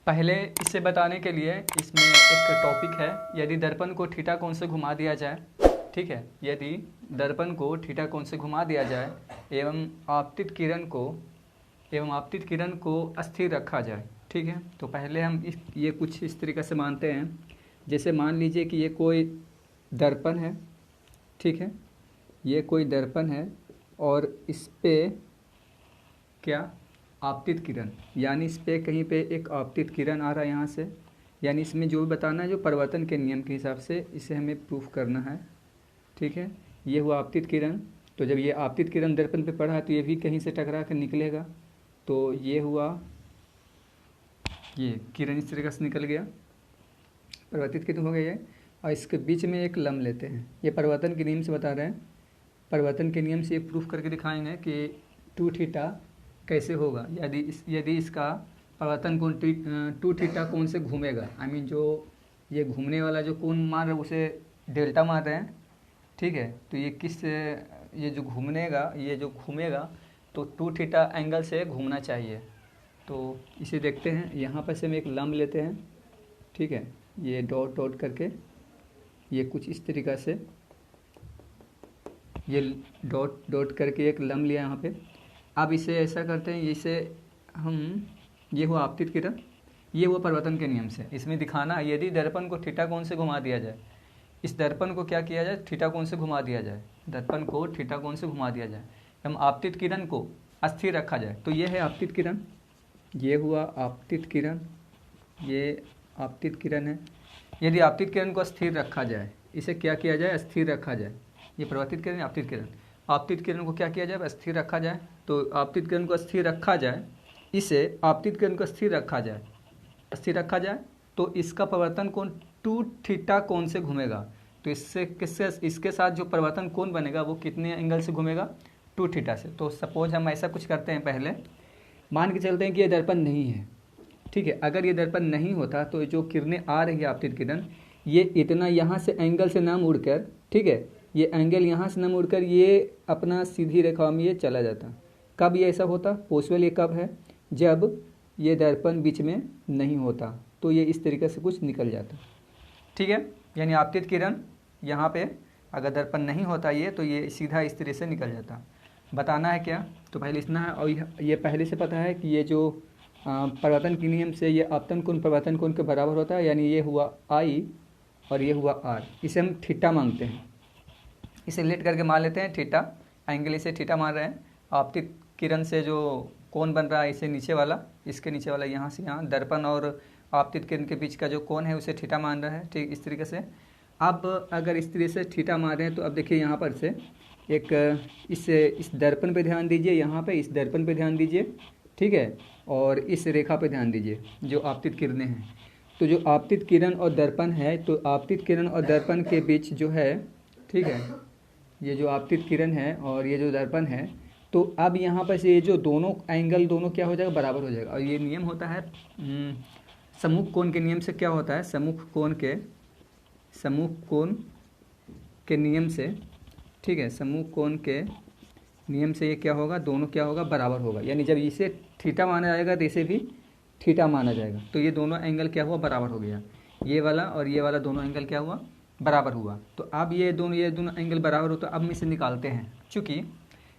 पहले इसे बताने के लिए इसमें एक टॉपिक है, यदि दर्पण को थीटा कोण से घुमा दिया जाए, ठीक है, यदि दर्पण को थीटा कोण से घुमा दिया जाए एवं आपतित किरण को अस्थिर रखा जाए, ठीक है। तो पहले हम ये कुछ इस तरीके से मानते हैं, जैसे मान लीजिए कि ये कोई दर्पण है, ठीक है, ये कोई दर्पण है और इस पे क्या आपतित किरण, यानी इस पे कहीं पे एक आपतित किरण आ रहा है यहाँ से, यानी इसमें जो भी बताना है जो परिवर्तन के नियम के हिसाब से इसे हमें प्रूफ करना है, ठीक है। ये हुआ आपतित किरण। तो जब ये आपतित किरण दर्पण पे पड़ा है तो ये भी कहीं से टकरा कर निकलेगा, तो ये हुआ, ये किरण इस तरीके से निकल गया, परिवर्तित किरण हो गया ये। और इसके बीच में एक लम्ब लेते हैं, ये परिवर्तन के नियम से बता रहे हैं, परिवर्तन के नियम से ये प्रूफ करके दिखाएंगे कि टू थीटा कैसे होगा यदि इसका परिवर्तन कोण टू थीटा कोण से घूमेगा। आई मीन जो ये घूमने वाला जो कोण मान रहे हैं उसे डेल्टा मान रहे हैं, ठीक है। तो ये जो घूमेगा तो टू थीटा एंगल से घूमना चाहिए। तो इसे देखते हैं, यहाँ पर से हम एक लंब लेते हैं, ठीक है, ये डॉट डॉट करके ये कुछ इस तरीक़ा से ये डॉट डॉट करके एक लंब लिया यहाँ पे। अब इसे ऐसा करते हैं, इसे हम, ये हुआ आपतित किरण, ये हुआ परिवर्तन के नियम से। इसमें दिखाना यदि दर्पण को थीटा कोण से घुमा दिया जाए, इस दर्पण को क्या किया जाए, थीटा कोण से घुमा दिया जाए, दर्पण को थीटा कोण से घुमा दिया जाए, हम आपतित किरण को अस्थिर रखा जाए। तो ये है आपतित किरण, ये हुआ आपतित किरण, ये आपतित किरण है। यदि आपतित किरण को स्थिर रखा जाए, इसे क्या किया जाए, अस्थिर रखा जाए, ये परिवर्तित किरण, आपतित किरण, आपतित किरण को क्या किया जाए, स्थिर रखा जाए। तो आपतित किरण को स्थिर रखा जाए, इसे आपतित किरण को स्थिर रखा जाए तो इसका परिवर्तन कोण टू थीटा कोण से घूमेगा। तो इसके साथ जो परिवर्तन कोण बनेगा वो कितने एंगल से घूमेगा, टू थीटा से। तो सपोज हम ऐसा कुछ करते हैं, पहले मान के चलते हैं कि ये दर्पण नहीं है, ठीक है। अगर ये दर्पण नहीं होता तो जो किरणें आ रही है आपतित किरण, ये इतना यहाँ से एंगल से ना मुड़कर, ठीक है, ये एंगल यहाँ से ना मुड़कर ये अपना सीधी रेखा में ये चला जाता। कब ये ऐसा होता, पॉसिबल ये कब है, जब ये दर्पण बीच में नहीं होता, तो ये इस तरीके से कुछ निकल जाता, ठीक है। यानी आपतित किरण यहाँ पे अगर दर्पण नहीं होता ये, तो ये सीधा इस तरह से निकल जाता। बताना है क्या, तो पहले लिखना है। और ये पहले से पता है कि ये जो परिवर्तन के नियम से ये आपतन कोण परिवर्तन कोण के बराबर होता है, यानी ये हुआ आई और ये हुआ आर। इसे हम थीटा मांगते हैं, इसे लेट करके मान लेते हैं थीटा, एंगल इसे थीटा मान रहे हैं। आपतित किरण से जो कोण बन रहा है इसे नीचे वाला, इसके नीचे वाला, यहाँ से यहाँ दर्पण और आपतित किरण के बीच का जो कोण है उसे थीटा मान रहा है, ठीक, इस तरीके से। अब अगर इस तरीके से थीटा मान रहे हैं तो अब देखिए यहाँ पर से एक इस दर्पण पे ध्यान दीजिए, यहाँ पे इस दर्पण पे ध्यान दीजिए, ठीक है, और इस रेखा पे ध्यान दीजिए जो आपतित किरणें हैं। तो जो आपतित किरण और दर्पण है, तो आपतित किरण और दर्पण के बीच जो है, ठीक है, ये जो आपतित किरण है और ये जो दर्पण है, तो अब यहाँ पर से ये जो दोनों एंगल दोनों क्या हो जाएगा, बराबर हो जाएगा। और ये नियम होता है सम्मुख कोण के नियम से, क्या होता है, सम्मुख कोण के नियम से, ठीक है, सम्मुख कोण के नियम से ये क्या होगा, दोनों क्या होगा, बराबर होगा। यानी जब इसे थीटा माना जाएगा तो इसे भी थीटा माना जाएगा, तो ये दोनों एंगल क्या हुआ, बराबर हो गया। ये वाला और ये वाला दोनों एंगल क्या हुआ, बराबर हुआ। तो अब ये दोनों एंगल बराबर हो, तो अब हम इसे निकालते हैं। चूँकि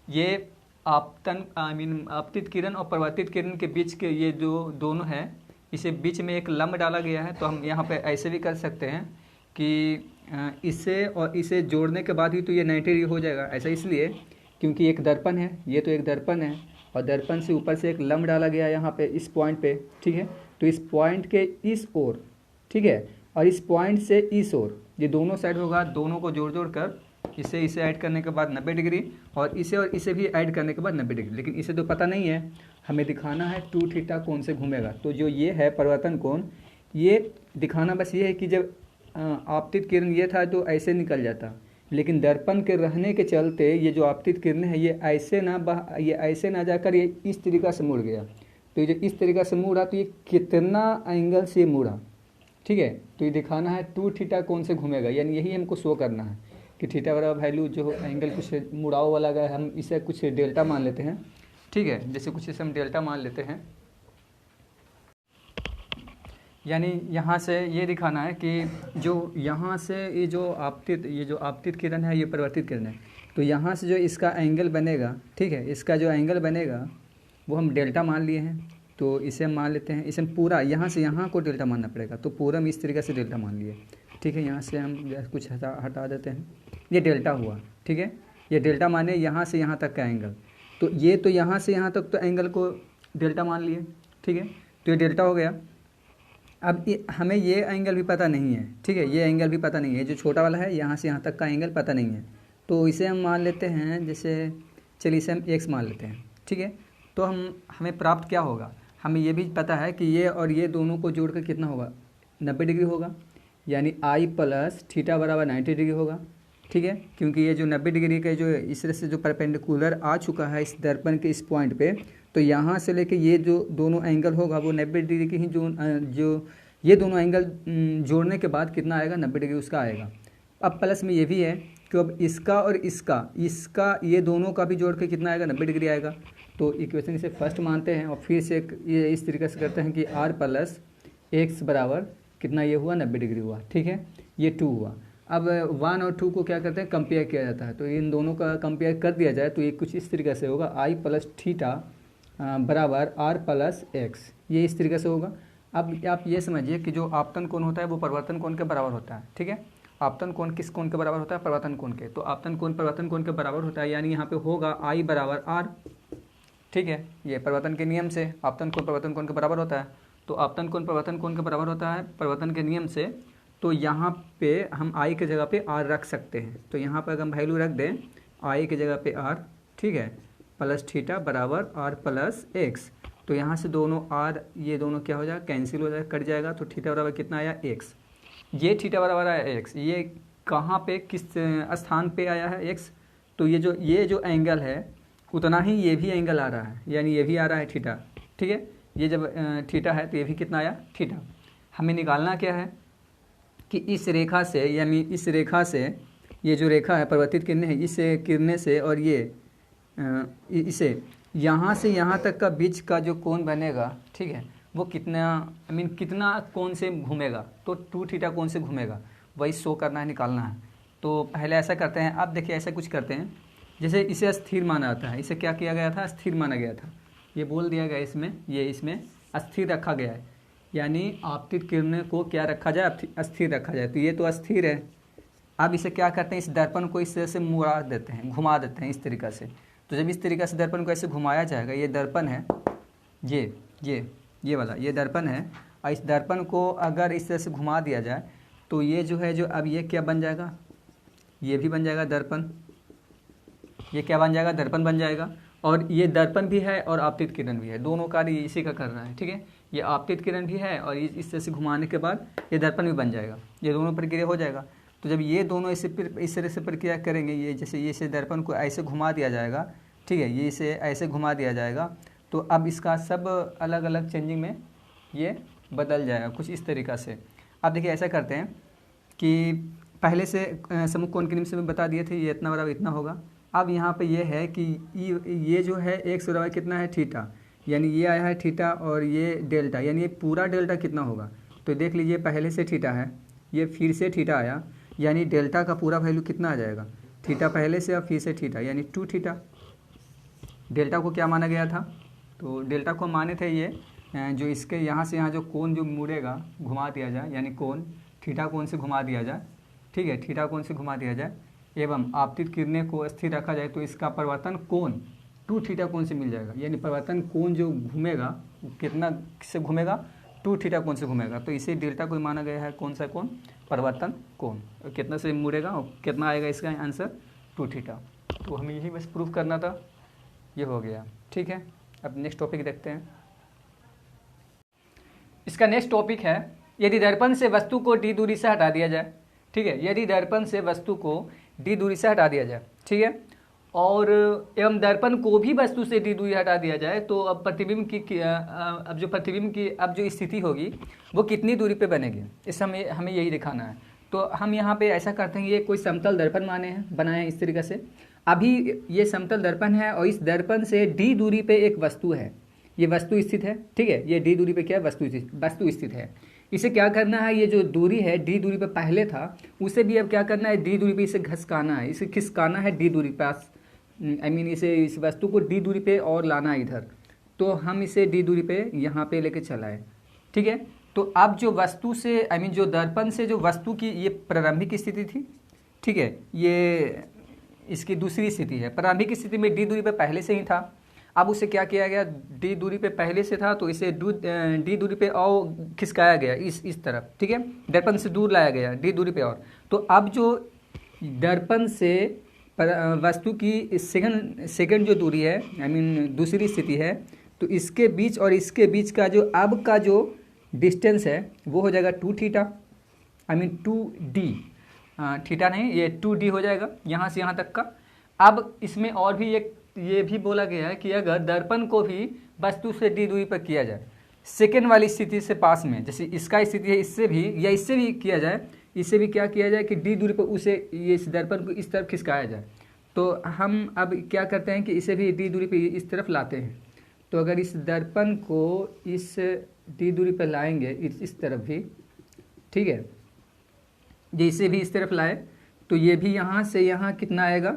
ये आपतित किरण और परिवर्तित किरण के बीच के ये जो दोनों है, इसे बीच में एक लंब डाला गया है। तो हम यहाँ पे ऐसे भी कर सकते हैं कि इसे और इसे जोड़ने के बाद ही तो ये 90 डिग्री हो जाएगा। ऐसा इसलिए क्योंकि एक दर्पण है, ये तो एक दर्पण है और दर्पण से ऊपर से एक लंब डाला गया है यहाँ पे इस पॉइंट पे, ठीक है। तो इस पॉइंट के इस ओर, ठीक है, और इस पॉइंट से इस ओर, ये दोनों साइड होगा, दोनों को जोड़ जोड़ कर इसे ऐड करने के बाद 90 डिग्री, और इसे भी ऐड करने के बाद 90 डिग्री। लेकिन इसे तो पता नहीं है, हमें दिखाना है टू थीटा कोण से घूमेगा। तो जो ये है परिवर्तन कोण, ये दिखाना बस ये है कि जब आपतित किरण ये था तो ऐसे निकल जाता, लेकिन दर्पण के रहने के चलते ये जो आपतित किरण है ये ऐसे ना जाकर ये इस तरीक़ा से मुड़ गया। तो ये जो इस तरीक़ा से मुड़ा, तो ये कितना एंगल से मुड़ा, ठीक है। तो ये दिखाना है टू थीटा कोण से घूमेगा, यानी यही हमको शो करना है कि थीटा बराबर वैल्यू जो एंगल कुछ मुड़ाव वाला गया, हम इसे कुछ डेल्टा मान लेते हैं, ठीक है। जैसे कुछ इसे हम डेल्टा मान लेते हैं, यानी यहाँ से ये दिखाना है कि जो यहाँ से ये जो आपतित किरण है, ये परावर्तित किरण है, तो यहाँ से जो इसका एंगल बनेगा, ठीक है, इसका जो एंगल बनेगा वो हम डेल्टा मान लिए हैं। तो इसे हम मान लेते हैं, इसे हम पूरा यहाँ से यहाँ को डेल्टा मानना पड़ेगा, तो पूरा हम इस तरीके से डेल्टा मान लिए, ठीक है। यहाँ से हम कुछ हटा देते हैं, ये डेल्टा हुआ, ठीक है। ये डेल्टा माने यहाँ से यहाँ तक का एंगल, तो ये तो यहाँ से यहाँ तक तो एंगल को डेल्टा मान लिए, ठीक है। तो ये डेल्टा हो गया। अब हमें ये एंगल भी पता नहीं है, ठीक है, ये एंगल भी पता नहीं है, जो छोटा वाला है यहाँ से यहाँ तक का एंगल पता नहीं है, तो इसे हम मान लेते हैं, जैसे चलिए इसे हम x मान लेते हैं, ठीक है। तो हमें प्राप्त क्या होगा, हमें ये भी पता है कि ये और ये दोनों को जोड़ कर कितना होगा, 90 डिग्री होगा, यानी I प्लस थीटा बराबर 90 डिग्री होगा, ठीक है। क्योंकि ये जो 90 डिग्री का जो इस तरह से जो परपेंडिकुलर आ चुका है इस दर्पण के इस पॉइंट पे, तो यहाँ से लेके ये जो दोनों एंगल होगा वो 90 डिग्री की ही जो ये दोनों एंगल जोड़ने के बाद कितना आएगा, 90 डिग्री उसका आएगा। अब प्लस में ये भी है कि अब इसका और इसका ये दोनों का भी जोड़ के कितना आएगा, 90 डिग्री आएगा। तो इक्वेशन इसे फर्स्ट मानते हैं और फिर से ये इस तरीके से करते हैं कि r प्लस एक्स बराबर कितना ये हुआ, 90 डिग्री हुआ, ठीक है, ये 2 हुआ। अब 1 और 2 को क्या करते हैं, कंपेयर किया जाता है, तो इन दोनों का कंपेयर कर दिया जाए तो ये कुछ इस तरीके से होगा, I प्लस थीटा बराबर r प्लस एक्स, ये इस तरीके से होगा। अब आप ये समझिए कि जो आपतन कोण होता है वो परिवर्तन कोण के बराबर होता है, ठीक है। आपतन कोण किस कोण के बराबर होता है, परिवर्तन कोण के, तो आपतन कोण परिवर्तन कोण के बराबर होता है, यानी यहाँ पे होगा I बराबर r, ठीक है। ये परिवर्तन के नियम से आपतन कोण परिवर्तन कोण के बराबर होता है, तो आपतन कोण परिवर्तन कोण के बराबर होता है परिवर्तन के नियम से। तो यहाँ पे हम I की जगह पे R रख सकते हैं, तो यहाँ पर अगर हम वैल्यू रख दें I की जगह पे R, ठीक है, प्लस थीटा बराबर R प्लस एक्स, तो यहाँ से दोनों R ये दोनों क्या हो जाएगा, कैंसिल हो जाएगा, कट जाएगा, तो थीटा बराबर कितना आया, x। ये थीटा बराबर आया x, ये कहाँ पे किस स्थान पे आया है x, तो ये जो एंगल है उतना ही ये भी एंगल आ रहा है, यानी ये भी आ रहा है थीटा, ठीक है। ये जब थीटा है तो ये भी कितना आया, थीटा। हमें निकालना क्या है कि इस रेखा से, यानी इस रेखा से ये जो रेखा है परिवर्तित किरणें है, इस किरणें से और ये इसे यहाँ से यहाँ तक का बीच का जो कोण बनेगा, ठीक है, वो कितना कितना कोण से घूमेगा, तो 2 थीटा कोण से घूमेगा, वही शो करना है, निकालना है। तो पहले ऐसा करते हैं, अब देखिए ऐसा कुछ करते हैं, जैसे इसे स्थिर माना जाता है, इसे क्या किया गया था, स्थिर माना गया था, ये बोल दिया गया इसमें, ये इसमें अस्थिर रखा गया है, यानी आपतित किरणें को क्या रखा जाए, अस्थिर रखा जाए, तो ये तो अस्थिर है। अब इसे क्या करते हैं, इस दर्पण को इस तरह से मुड़ा देते हैं, घुमा देते हैं इस तरीक़ा से। तो जब इस तरीक़ा से दर्पण को ऐसे घुमाया जाएगा, ये दर्पण है, ये वाला ये दर्पण है, और इस दर्पण को अगर इस तरह से घुमा दिया जाए तो ये जो है, जो अब ये क्या बन जाएगा, ये भी बन जाएगा दर्पण, ये क्या बन जाएगा, दर्पण बन जाएगा। और ये दर्पण भी है और आपतित किरण भी है, दोनों कार्य इसी का कर रहा है, ठीक है। ये आपतित किरण भी है और इस तरह से घुमाने के बाद ये दर्पण भी बन जाएगा, ये दोनों प्रक्रिया हो जाएगा। तो जब ये दोनों इस तरह से प्रक्रिया करेंगे, ये जैसे ये इसे दर्पण को ऐसे घुमा दिया जाएगा, ठीक है, ये इसे ऐसे घुमा दिया जाएगा, तो अब इसका सब अलग अलग चेंजिंग में ये बदल जाएगा कुछ इस तरीक़ा से। अब देखिए ऐसा करते हैं कि पहले से समूह कोण के नियम से मैं बता दिए थे, ये इतना बराबर इतना होगा। अब यहाँ पे ये है कि ये जो है x बराबर कितना है, थीटा, यानी ये आया है थीटा और ये डेल्टा, यानी ये पूरा डेल्टा कितना होगा, तो देख लीजिए पहले से थीटा है, ये फिर से थीटा आया, यानी डेल्टा का पूरा वैल्यू कितना आ जाएगा, थीटा पहले से और फिर से थीटा, यानी 2 थीटा। डेल्टा को क्या माना गया था, तो डेल्टा को माने थे ये जो इसके यहाँ से यहाँ जो कोण जो मुड़ेगा घुमा दिया जाए, यानी कोण थीटा कोण से घुमा दिया जाए, ठीक है, थीटा कोण से घुमा दिया जाए, एवं आपतित किरणें को स्थिर रखा जाए, तो इसका परिवर्तन कोण 2 थीटा कोण से मिल जाएगा, यानी परिवर्तन कोण जो घूमेगा कितना से घूमेगा, 2 थीटा कोण से घूमेगा, तो इसे डेल्टा को माना गया है, कौन सा कोण, परिवर्तन कोण, कितना से मुड़ेगा और कितना आएगा इसका आंसर, 2 थीटा। तो हमें यही बस प्रूफ करना था, ये हो गया, ठीक है। अब नेक्स्ट टॉपिक देखते हैं। इसका नेक्स्ट टॉपिक है, यदि दर्पण से वस्तु को d दूरी से हटा दिया जाए, ठीक है, यदि दर्पण से वस्तु को d दूरी से हटा दिया जाए, ठीक है, और एवं दर्पण को भी वस्तु से d दूरी हटा दिया जाए, तो अब प्रतिबिंब की अब जो प्रतिबिंब की अब जो स्थिति होगी वो कितनी दूरी पे बनेगी, इस हमें यही दिखाना है। तो हम यहाँ पे ऐसा करते हैं, ये कोई समतल दर्पण बनाए हैं इस तरीके से। अभी ये समतल दर्पण है और इस दर्पण से d दूरी पे एक वस्तु है, ये वस्तु स्थित है, ठीक है, ये d दूरी पे क्या है, वस्तु स्थित है। इसे क्या करना है, ये जो दूरी है डी दूरी पे पहले था उसे भी अब क्या करना है, डी दूरी पे इसे घसकाना है, इसे खिसकाना है डी दूरी पास, आई मीन इसे इस वस्तु को डी दूरी पे और लाना है इधर। तो हम इसे डी दूरी पे यहाँ पे लेके चलाए, ठीक है। तो अब जो वस्तु से आई मीन जो दर्पण से जो वस्तु की ये प्रारंभिक स्थिति थी, ठीक है, ये इसकी दूसरी स्थिति है। प्रारंभिक स्थिति में डी दूरी पे पहले से ही था, अब उसे क्या किया गया, डी दूरी पे पहले से था तो इसे डी दूरी पे और खिसकाया गया इस तरफ, ठीक है, दर्पण से दूर लाया गया डी दूरी पे और। तो अब जो दर्पण से वस्तु की सेकंड जो दूरी है, आई मीन दूसरी स्थिति है, तो इसके बीच और इसके बीच का जो अब का जो डिस्टेंस है वो हो जाएगा 2 theta, I mean 2d, theta नहीं, ये 2d हो जाएगा यहाँ से यहाँ तक का। अब इसमें और भी एक ये भी बोला गया है कि अगर दर्पण को भी वस्तु से डी दूरी पर किया जाए सेकेंड वाली स्थिति से पास में, जैसे इसका स्थिति है इससे भी या इससे भी किया जाए, इससे भी क्या किया जाए कि डी दूरी पर उसे ये इस दर्पण को इस तरफ खिसकाया जाए, तो हम अब क्या करते हैं कि इसे भी डी दूरी पर इस तरफ लाते हैं। तो अगर इस दर्पण को इस डी दूरी पर लाएंगे इस तरफ भी, ठीक है, जैसे भी इस तरफ लाए तो ये भी यहाँ से यहाँ कितना आएगा,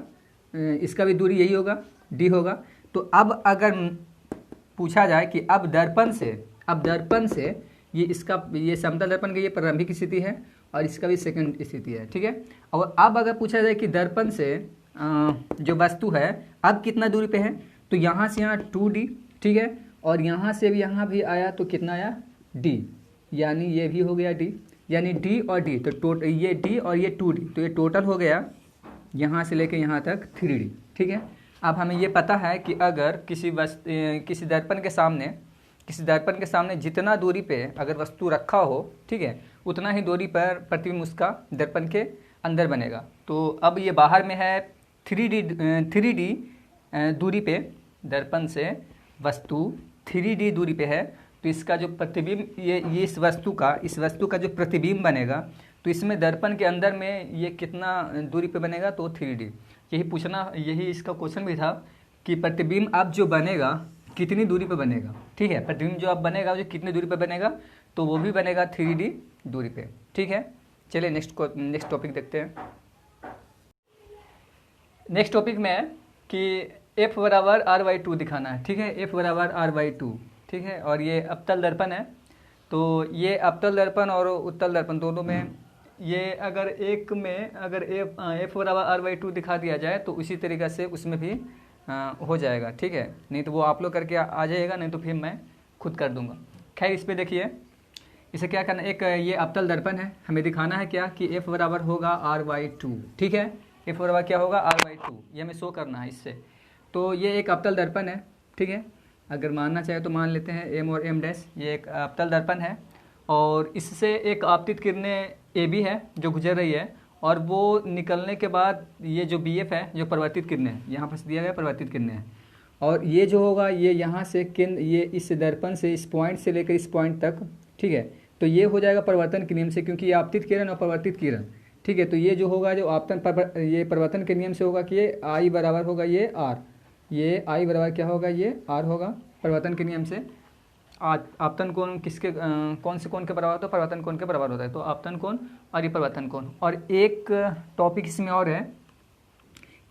इसका भी दूरी यही होगा, डी होगा। तो अब अगर पूछा जाए कि अब दर्पण से ये समतल दर्पण की ये प्रारंभिक स्थिति है और इसका भी सेकंड स्थिति है, ठीक है। और अब अगर पूछा जाए कि दर्पण से जो वस्तु है अब कितना दूरी पे है, तो यहाँ से यहाँ 2d, ठीक है, और यहाँ से भी यहाँ भी आया तो कितना आया, d, यानी ये भी हो गया d, यानी d और d, तो ये d और ये 2d, तो ये टोटल हो गया यहाँ से लेके यहाँ तक 3d, ठीक है। अब हमें ये पता है कि अगर किसी दर्पण के सामने जितना दूरी पे अगर वस्तु रखा हो, ठीक है, उतना ही दूरी पर प्रतिबिंब उसका दर्पण के अंदर बनेगा। तो अब ये बाहर में है 3D दूरी पे, दर्पण से वस्तु 3D दूरी पे है, तो इसका जो प्रतिबिंब ये इस वस्तु का जो प्रतिबिंब बनेगा, तो इसमें दर्पण के अंदर में ये कितना दूरी पे बनेगा, तो 3D। यही इसका क्वेश्चन भी था कि प्रतिबिंब अब जो बनेगा कितनी दूरी पे बनेगा, ठीक है, प्रतिबिंब जो अब बनेगा जो कितनी दूरी पे बनेगा, तो वो भी बनेगा 3D दूरी पे, ठीक है। चलिए नेक्स्ट टॉपिक देखते हैं। नेक्स्ट टॉपिक में है कि F बराबर R/2 दिखाना है, ठीक है, F बराबर R/2, ठीक है, और ये अवतल दर्पण है। तो ये अवतल दर्पण और उत्तल दर्पण दोनों में ये अगर एक में अगर F बराबर R/2 दिखा दिया जाए तो उसी तरीक़ा से उसमें भी हो जाएगा, ठीक है, नहीं तो वो आप लोग करके आ जाएगा, नहीं तो फिर मैं खुद कर दूंगा। खैर इस पर देखिए, इसे क्या करना, एक ये अवतल दर्पण है, हमें दिखाना है क्या कि F बराबर होगा R/2, ठीक है, F बराबर क्या होगा R/2, ये हमें शो करना है इससे। तो ये एक अवतल दर्पण है, ठीक है, अगर मानना चाहे तो मान लेते हैं M और M डैश, ये एक अवतल दर्पण है और इससे एक आपतित किरणें AB है जो गुजर रही है, और वो निकलने के बाद ये जो BF है जो परिवर्तित किरणें हैं, यहाँ पर दिया गया परिवर्तित किरणें हैं, और ये जो होगा ये यहाँ से केंद्र, ये इस दर्पण से इस पॉइंट से लेकर इस पॉइंट तक, ठीक है, तो ये हो जाएगा परिवर्तन के नियम से, क्योंकि ये आपतित किरण और परिवर्तित किरण, ठीक है। तो ये जो होगा जो ये परिवर्तन के नियम से होगा कि ये I बराबर होगा ये R, ये I बराबर क्या होगा, ये R होगा परिवर्तन के नियम से। आपतन कोण किसके कौन से कोण के बराबर होता है, परिवर्तन कोण के बराबर होता है, तो आपतन कोण और ये परिवर्तन कोण। और एक टॉपिक इसमें और है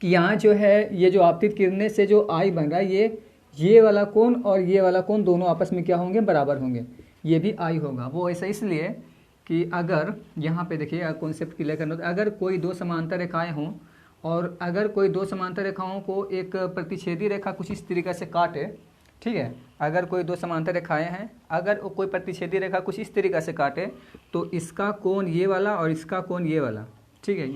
कि यहाँ जो है ये जो आपतित किरणें से जो I बन रहा है, ये वाला कोण और ये वाला कोण दोनों आपस में क्या होंगे, बराबर होंगे, ये भी I होगा। वो ऐसा इसलिए कि अगर यहाँ पे देखिए कॉन्सेप्ट क्लियर करना, अगर कोई दो समांतर रेखाएं हों और अगर कोई दो समांतर रेखाओं को एक प्रतिच्छेदी रेखा कुछ इस तरीक़े से काटे, ठीक है, अगर कोई दो समांतर रेखाएं हैं, अगर कोई प्रतिच्छेदी रेखा कुछ इस तरीक़े से काटे तो इसका कोण ये वाला और इसका कोण ये वाला, ठीक है,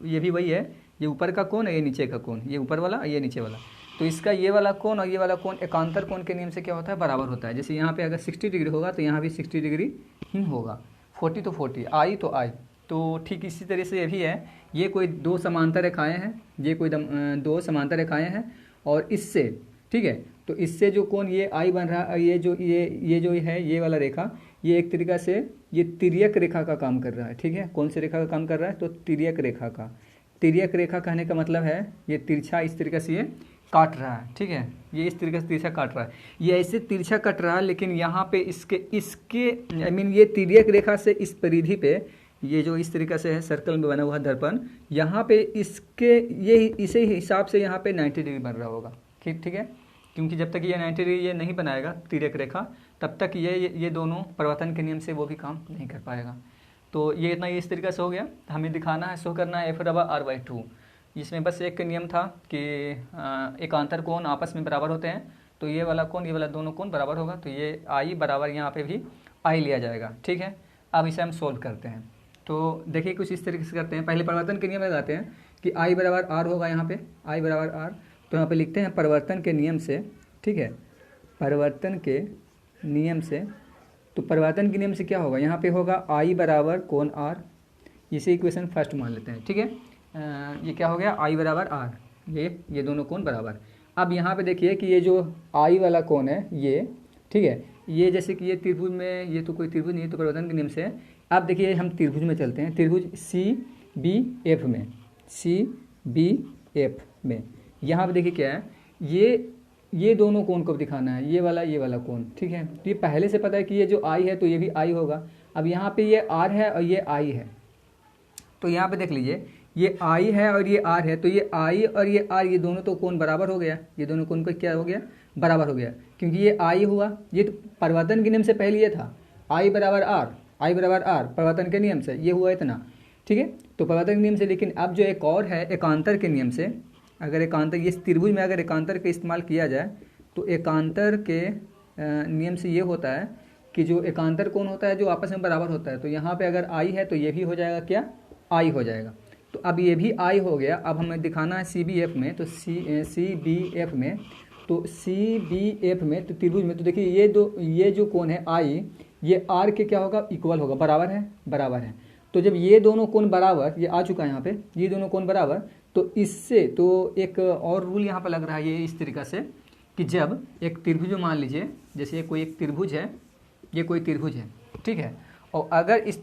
ये भी वही है, ये ऊपर का कोण है, ये नीचे का कोण, ये ऊपर वाला ये नीचे वाला, तो इसका ये वाला कोण और ये वाला कोण एकांतर कोण के नियम से क्या होता है, बराबर होता है। जैसे यहाँ पे अगर 60 डिग्री होगा तो यहाँ भी 60 डिग्री ही होगा, 40 तो 40, I तो I। तो ठीक इसी तरह से ये भी है, ये कोई दो समांतर रेखाएं हैं, ये कोई दो समांतर रेखाएं हैं और इससे, ठीक है, तो इससे जो कोण ये I बन रहा है, ये जो है ये वाला रेखा, ये एक तरीक़ा से ये तिर्यक रेखा का काम कर रहा है, ठीक है। कौन सी रेखा का काम कर रहा है, तो तिर्यक रेखा का। तिर्यक रेखा कहने का मतलब है ये तिरछा इस तरीके से ये काट रहा है, ठीक है, ये इस तरीके से तिरछा काट रहा है, ये ऐसे तिरछा कट रहा है, लेकिन यहाँ पे इसके आई मीन ये तिर्यक रेखा से इस परिधि पे, ये जो इस तरीके से है सर्कल में बना हुआ दर्पण, यहाँ पे इसके ये इसी हिसाब से यहाँ पे 90 डिग्री बन रहा होगा, ठीक ठीक है, क्योंकि जब तक ये 90 डिग्री ये नहीं बनाएगा तिर्यक रेखा, तब तक ये दोनों परिवर्तन के नियम से वो भी काम नहीं कर पाएगा। तो ये इतना इस तरीके से हो गया। हमें दिखाना है, शो करना है f/r/2। इसमें बस एक नियम था कि एकांतर कोण आपस में बराबर होते हैं, तो ये वाला कोण ये वाला दोनों कोण बराबर होगा, तो ये i बराबर यहाँ पे भी i लिया जाएगा, ठीक है। अब इसे हम सोल्व करते हैं। तो देखिए कुछ इस तरीके से करते हैं। पहले परिवर्तन के नियम लगाते हैं कि i बराबर r होगा, यहाँ पे i बराबर r, तो यहाँ पे लिखते हैं परिवर्तन के नियम से, ठीक है, परिवर्तन के नियम से। तो परिवर्तन के नियम से क्या होगा, यहाँ पे होगा i बराबर कोण r, इसे इक्वेशन फर्स्ट मान लेते हैं, ठीक है। ये क्या हो गया, i बराबर r, ये दोनों कोण बराबर। अब यहाँ पे देखिए कि ये जो i वाला कोण है ये, ठीक है, ये जैसे कि ये त्रिभुज में, ये तो कोई त्रिभुज नहीं है, तो परिवर्तन के नियम से। अब देखिए हम त्रिभुज में चलते हैं, त्रिभुज CBF में, CBF में यहाँ पे देखिए क्या है, ये दोनों कोण को दिखाना है, ये वाला कोण, ठीक है। तो ये पहले से पता है कि ये जो i है तो ये भी i होगा। अब यहाँ पे ये r है और ये i है, तो यहाँ पे देख लीजिए ये i है और ये r है, तो ये i और ये r ये दोनों तो कोण बराबर हो गया, ये दोनों कोण का क्या हो गया, बराबर हो गया, क्योंकि ये i हुआ, ये तो परिवर्तन के नियम से पहले ये था i बराबर r परिवर्तन के नियम से, ये हुआ इतना, ठीक है। तो परिवर्तन के नियम से, लेकिन अब जो एक और है एकांतर के नियम से, अगर एकांतर, ये त्रिभुज में अगर एकांतर का इस्तेमाल किया जाए तो एकांतर के नियम से ये होता है कि जो एकांतर कोण होता है जो आपस में बराबर होता है, तो यहाँ पे अगर i है तो ये भी हो जाएगा क्या, i हो जाएगा। तो अब ये भी i हो गया। अब हमें दिखाना है CBF में, तो CBF में, तो CBF में तो त्रिभुज में, तो देखिए ये जो कोण है i, ये r के क्या होगा, इक्वल होगा, बराबर है। तो जब ये दोनों कोण बराबर, ये आ चुका है यहाँ पे, ये दोनों कोण बराबर, तो इससे तो एक और रूल यहाँ पर लग रहा है ये इस तरीक़ा से कि जब एक त्रिभुज मान लीजिए, जैसे ये कोई एक त्रिभुज है, ये कोई त्रिभुज है, ठीक है, और अगर इस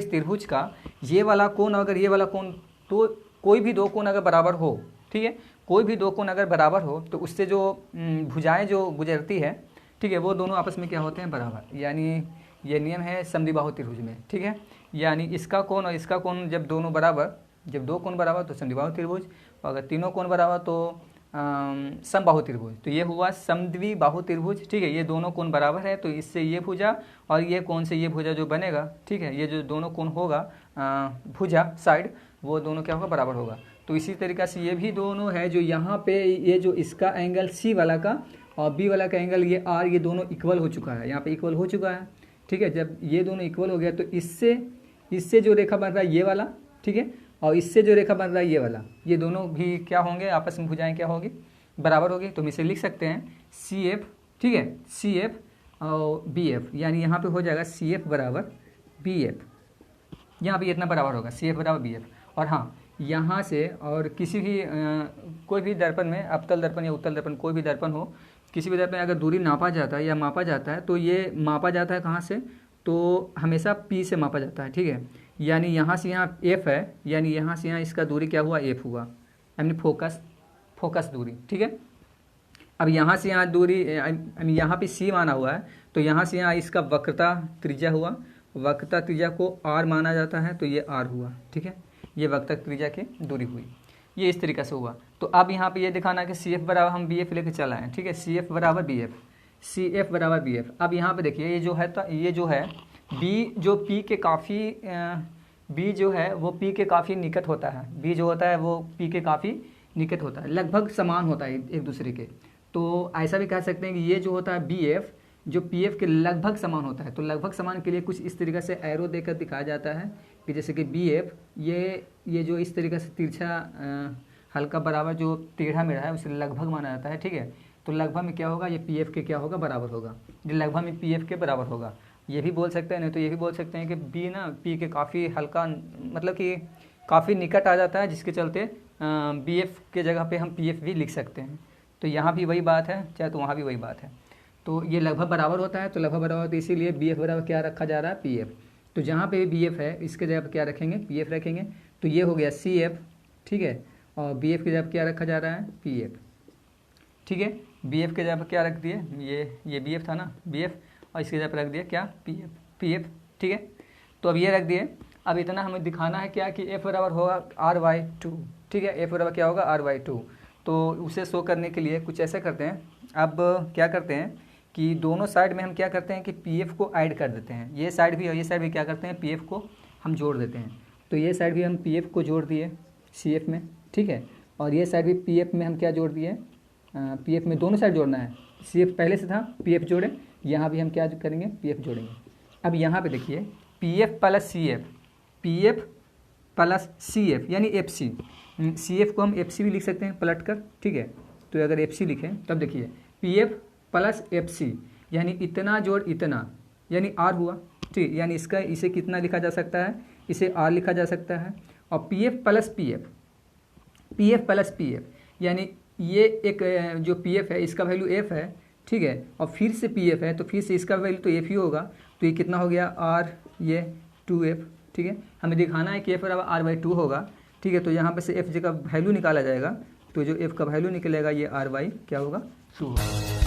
त्रिभुज का ये वाला कोण, अगर ये वाला कोण, तो कोई भी दो कोण अगर बराबर हो, ठीक है, कोई भी दो कोण अगर बराबर हो, तो उससे जो भुजाएं जो गुजरती है, ठीक है, वो दोनों आपस में क्या होते हैं, बराबर। यानी ये नियम है समद्विबाहु त्रिभुज में, ठीक है। यानी इसका कोण और इसका कोण जब दोनों बराबर, जब दो कोण बराबर तो समद्विबाहु त्रिभुज, और अगर तीनों कोण बराबर तो समबाहु त्रिभुज। तो ये हुआ समद्विबाहु त्रिभुज, ठीक है। ये दोनों कोण बराबर है, तो इससे ये भुजा और ये कोण से ये भुजा जो बनेगा, ठीक है, ये जो दोनों कोण होगा भुजा साइड, वो दोनों क्या होगा, बराबर होगा। तो इसी तरीक़े से ये भी दोनों है जो यहाँ पे, ये जो इसका एंगल C वाला का और B वाला का एंगल ये R, ये दोनों इक्वल हो चुका है, यहाँ पे इक्वल हो चुका है, ठीक है। जब ये दोनों इक्वल हो गया तो इससे जो रेखा बन रहा है ये वाला, ठीक है, और इससे जो रेखा बन रहा है ये वाला, ये दोनों भी क्या होंगे, आपस में भुजाएं क्या होगी, बराबर होगी। तो हम इसे लिख सकते हैं CF, ठीक है, CF और BF, यानी यहाँ पे हो जाएगा CF बराबर BF, यहाँ पे इतना बराबर होगा, CF बराबर BF। और हाँ, यहाँ से और किसी भी कोई भी दर्पण में, अवतल दर्पण या उत्तल दर्पण, कोई भी दर्पण हो, किसी भी दर्पण में अगर दूरी नापा जाता है या मापा जाता है, तो ये मापा जाता है कहाँ से, तो हमेशा P से मापा जाता है, ठीक है। यानी यहाँ से यहाँ F है, यानी यहाँ से यहाँ इसका दूरी क्या हुआ, F हुआ, यानी फोकस दूरी, ठीक है। अब यहाँ से यहाँ दूरी, यहाँ पे C माना हुआ है, तो यहाँ से यहाँ इसका वक्रता त्रिज्या हुआ, वक्रता त्रिज्या को R माना जाता है, तो ये R हुआ, ठीक है, ये वक्रता त्रिज्या की दूरी हुई, ये इस तरीक़े से हुआ। तो अब यहाँ पे ये दिखाना कि CF बराबर हम BF लेके चला है, ठीक है, CF बराबर BF। अब यहाँ पे देखिए ये जो है, तो ये जो है B जो P के काफ़ी, B जो है वो P के काफ़ी निकट होता है, B जो होता है वो P के काफ़ी निकट होता है, लगभग समान होता है एक दूसरे के। तो ऐसा भी कह सकते हैं कि ये जो होता है BF जो PF के लगभग समान होता है। तो लगभग समान के लिए कुछ इस तरीक़े से एरो देकर दिखाया जाता है कि जैसे कि BF ये जो इस तरीक़े से तिरछा हल्का बराबर जो टेढ़ा मेढ़ा है उसे लगभग माना जाता है, ठीक है। तो लगभग में क्या होगा, ये PF के क्या होगा, बराबर होगा, ये लगभग में PF के बराबर होगा। ये भी बोल सकते हैं, नहीं तो ये भी बोल सकते हैं कि B ना P के काफ़ी हल्का, मतलब कि काफ़ी निकट आ जाता है, जिसके चलते BF के जगह पे हम PF भी लिख सकते हैं। तो यहाँ भी वही बात है, चाहे तो वहाँ भी वही बात है। तो ये लगभग बराबर होता है, तो लगभग बराबर, तो इसीलिए BF बराबर क्या रखा जा रहा है, PF। तो जहाँ पे भी BF है इसके जगह पर क्या रखेंगे, PF रखेंगे। तो ये हो गया CF, ठीक है, और बी एफ की जगह क्या रखा जा रहा है, पी एफ। ठीक है, बी एफ के जगह पर क्या रख दिए, ये बी एफ था ना, बी एफ, और इसके जगह पर रख दिया क्या, पी एफ। ठीक है, तो अब ये रख दिए। अब इतना हमें दिखाना है क्या कि एफ बराबर होगा r/2। ठीक है, एफ बराबर क्या होगा, r/2। तो उसे शो करने के लिए कुछ ऐसा करते हैं, अब क्या करते हैं कि दोनों साइड में हम क्या करते हैं कि पी एफ को ऐड कर देते हैं, ये साइड भी और ये साइड भी क्या करते हैं, पी एफ को हम जोड़ देते हैं। तो ये साइड भी हम पी एफ को जोड़ दिए सी एफ में। ठीक है, और ये साइड भी पी एफ में हम क्या जोड़ दिए, पी एफ में दोनों साइड जोड़ना है, सी एफ पहले से था, पी एफ जोड़े, यहाँ भी हम क्या करेंगे, पी एफ जोड़ेंगे। अब यहाँ पे देखिए P F plus C F, P F plus C F यानी एफ सी, सी एफ को हम एफ सी भी लिख सकते हैं पलट कर। ठीक है, तो अगर एफ सी लिखें तब देखिए P F plus F C यानी इतना जोड़ इतना यानी आर हुआ। ठीक, यानी इसका इसे कितना लिखा जा सकता है, इसे आर लिखा जा सकता है। और P F plus P F, P F plus P F यानी ये एक जो पी एफ है इसका वैल्यू एफ है। ठीक है, और फिर से पी एफ है तो फिर से इसका वैल्यू तो एफ ही होगा, तो ये कितना हो गया, आर, ये 2f। ठीक है, हमें दिखाना है कि एफ बराबर r/2 होगा। ठीक है, तो यहाँ पे से एफ जी का वैल्यू निकाला जाएगा, तो जो एफ का वैल्यू निकलेगा ये r/, क्या होगा, 2 होगा।